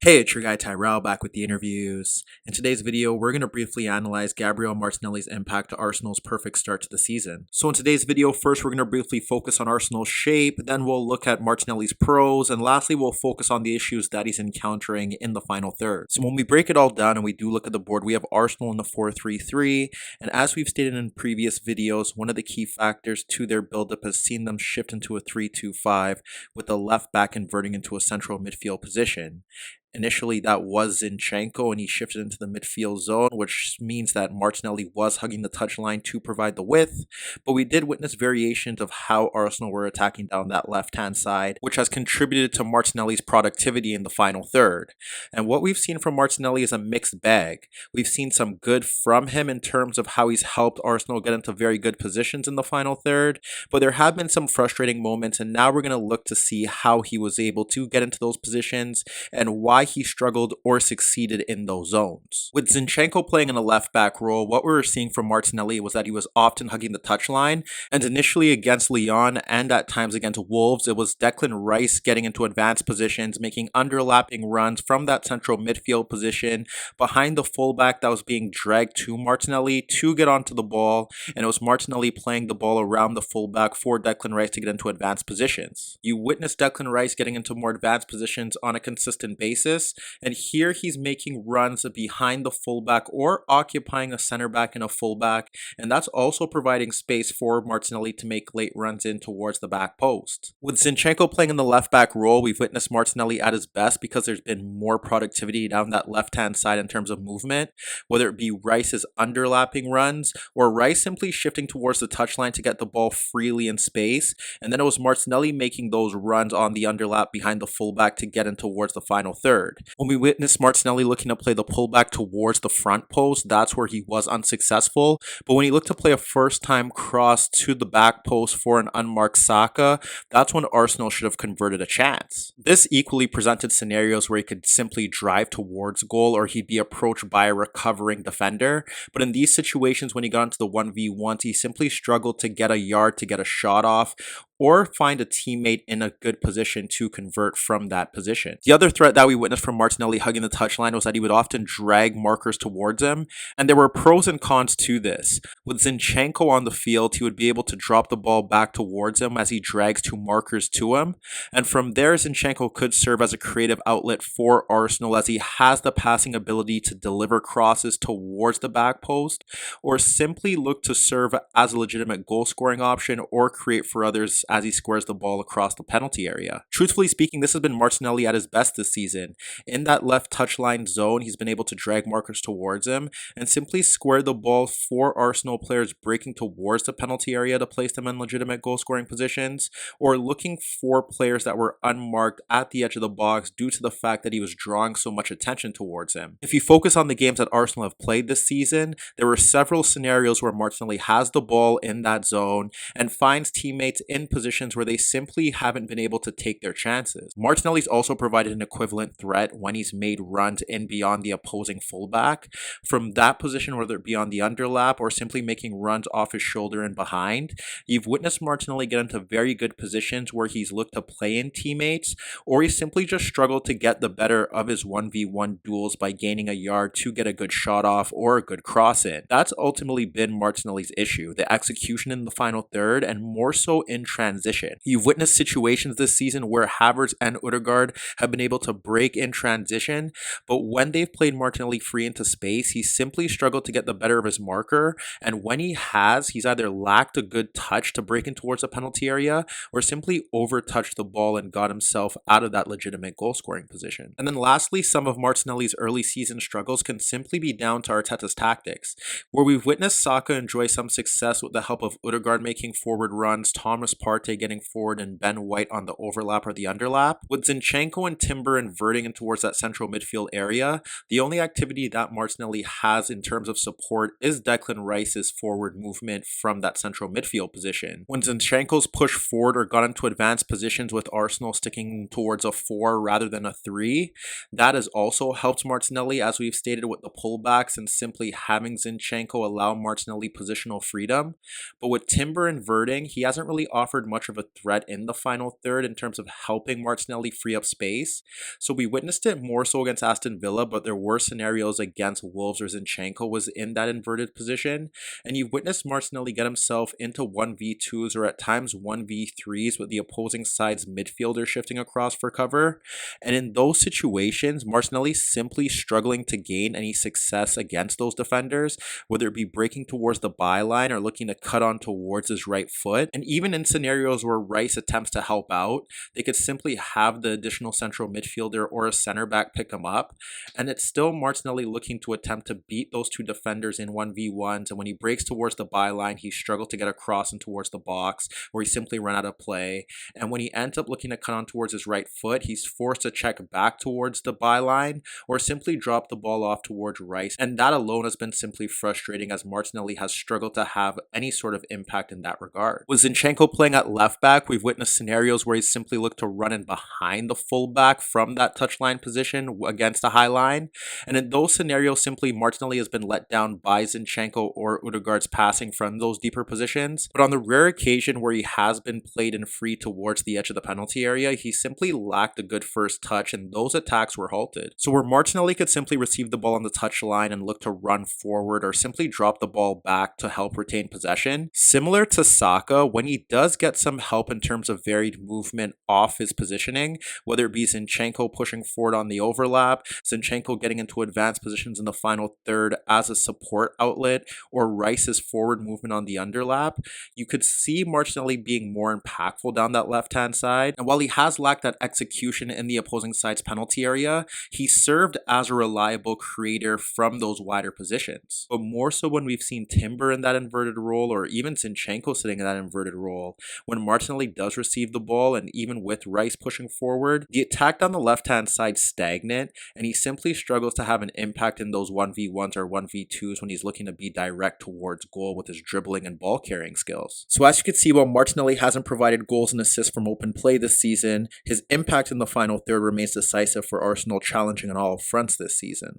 Hey, it's your guy Tyrrell back with the interviews. In today's video, we're going to briefly analyze Gabriel Martinelli's impact to Arsenal's perfect start to the season. So in today's video, first we're going to briefly focus on Arsenal's shape, then we'll look at Martinelli's pros, and lastly we'll focus on the issues that he's encountering in the final third. So when we break it all down and we do look at the board, we have Arsenal in the 4-3-3, and as we've stated in previous videos, one of the key factors to their buildup has seen them shift into a 3-2-5 with the left back inverting into a central midfield position. Initially, that was Zinchenko, and he shifted into the midfield zone, which means that Martinelli was hugging the touchline to provide the width. But we did witness variations of how Arsenal were attacking down that left-hand side, which has contributed to Martinelli's productivity in the final third. And what we've seen from Martinelli is a mixed bag. We've seen some good from him in terms of how he's helped Arsenal get into very good positions in the final third, but there have been some frustrating moments, and now we're going to look to see how he was able to get into those positions and why he struggled or succeeded in those zones. With Zinchenko playing in a left back role, what we were seeing from Martinelli was that he was often hugging the touchline, and initially against Lyon and at times against Wolves, it was Declan Rice getting into advanced positions, making underlapping runs from that central midfield position behind the fullback that was being dragged to Martinelli to get onto the ball, and it was Martinelli playing the ball around the fullback for Declan Rice to get into advanced positions. You witness Declan Rice getting into more advanced positions on a consistent basis, and here he's making runs behind the fullback or occupying a center back and a fullback, and that's also providing space for Martinelli to make late runs in towards the back post. With Zinchenko playing in the left back role, we've witnessed Martinelli at his best because there's been more productivity down that left hand side in terms of movement, whether it be Rice's underlapping runs or Rice simply shifting towards the touchline to get the ball freely in space, and then it was Martinelli making those runs on the underlap behind the fullback to get in towards the final third. When we witnessed Martinelli looking to play the pullback towards the front post, that's where he was unsuccessful. But when he looked to play a first-time cross to the back post for an unmarked Saka, that's when Arsenal should have converted a chance. This equally presented scenarios where he could simply drive towards goal or he'd be approached by a recovering defender. But in these situations, when he got into the 1v1s, he simply struggled to get a yard, to get a shot off, or find a teammate in a good position to convert from that position. The other threat that we witnessed from Martinelli hugging the touchline was that he would often drag markers towards him, and there were pros and cons to this. With Zinchenko on the field, he would be able to drop the ball back towards him as he drags two markers to him, and from there Zinchenko could serve as a creative outlet for Arsenal as he has the passing ability to deliver crosses towards the back post, or simply look to serve as a legitimate goal scoring option or create for others as he squares the ball across the penalty area. Truthfully speaking, this has been Martinelli at his best this season. In that left touchline zone, he's been able to drag markers towards him and simply square the ball for Arsenal players breaking towards the penalty area to place them in legitimate goal scoring positions, or looking for players that were unmarked at the edge of the box due to the fact that he was drawing so much attention towards him. If you focus on the games that Arsenal have played this season, there were several scenarios where Martinelli has the ball in that zone and finds teammates in positions where they simply haven't been able to take their chances. Martinelli's also provided an equivalent threat when he's made runs in beyond the opposing fullback. From that position, whether it be on the underlap or simply making runs off his shoulder and behind, you've witnessed Martinelli get into very good positions where he's looked to play in teammates, or he simply just struggled to get the better of his 1v1 duels by gaining a yard to get a good shot off or a good cross in. That's ultimately been Martinelli's issue, the execution in the final third, and more so in transition. You've witnessed situations this season where Havertz and Odegaard have been able to break in transition, but when they've played Martinelli free into space, he's simply struggled to get the better of his marker, and when he has, he's either lacked a good touch to break in towards the penalty area or simply over-touched the ball and got himself out of that legitimate goal-scoring position. And then lastly, some of Martinelli's early season struggles can simply be down to Arteta's tactics, where we've witnessed Saka enjoy some success with the help of Odegaard making forward runs, Thomas Partey getting forward, and Ben White on the overlap or the underlap. With Zinchenko and Timber inverting in towards that central midfield area, the only activity that Martinelli has in terms of support is Declan Rice's forward movement from that central midfield position. When Zinchenko's pushed forward or got into advanced positions with Arsenal sticking towards a 4 rather than a 3, that has also helped Martinelli, as we've stated, with the pullbacks and simply having Zinchenko allow Martinelli positional freedom. But with Timber inverting, he hasn't really offered offered much of a threat in the final third in terms of helping Martinelli free up space. So we witnessed it more so against Aston Villa, but there were scenarios against Wolves where Zinchenko was in that inverted position. And you've witnessed Martinelli get himself into 1v2s or at times 1v3s with the opposing side's midfielder shifting across for cover. And in those situations, Martinelli simply struggling to gain any success against those defenders, whether it be breaking towards the byline or looking to cut on towards his right foot. And even in scenarios where Rice attempts to help out, they could simply have the additional central midfielder or a center back pick him up. And it's still Martinelli looking to attempt to beat those two defenders in 1v1s. And when he breaks towards the byline, he struggled to get across and towards the box, where he simply ran out of play. And when he ends up looking to cut on towards his right foot, he's forced to check back towards the byline or simply drop the ball off towards Rice. And that alone has been simply frustrating, as Martinelli has struggled to have any sort of impact in that regard. With Zinchenko playing at left back, we've witnessed scenarios where he's simply looked to run in behind the fullback from that touchline position against a high line. And in those scenarios, simply Martinelli has been let down by Zinchenko or Ødegaard's passing from those deeper positions. But on the rare occasion where he has been played and free towards the edge of the penalty area, he simply lacked a good first touch, and those attacks were halted. So where Martinelli could simply receive the ball on the touchline and look to run forward or simply drop the ball back to help retain possession, similar to Saka, when he does get some help in terms of varied movement off his positioning, whether it be Zinchenko pushing forward on the overlap, Zinchenko getting into advanced positions in the final third as a support outlet, or Rice's forward movement on the underlap, you could see Martinelli being more impactful down that left-hand side. And while he has lacked that execution in the opposing side's penalty area, he served as a reliable creator from those wider positions. But more so when we've seen Timber in that inverted role, or even Zinchenko sitting in that inverted role, when Martinelli does receive the ball, and even with Rice pushing forward, the attack down the left-hand side stagnant, and he simply struggles to have an impact in those 1v1s or 1v2s when he's looking to be direct towards goal with his dribbling and ball carrying skills. So as you can see, while Martinelli hasn't provided goals and assists from open play this season, his impact in the final third remains decisive for Arsenal, challenging on all fronts this season.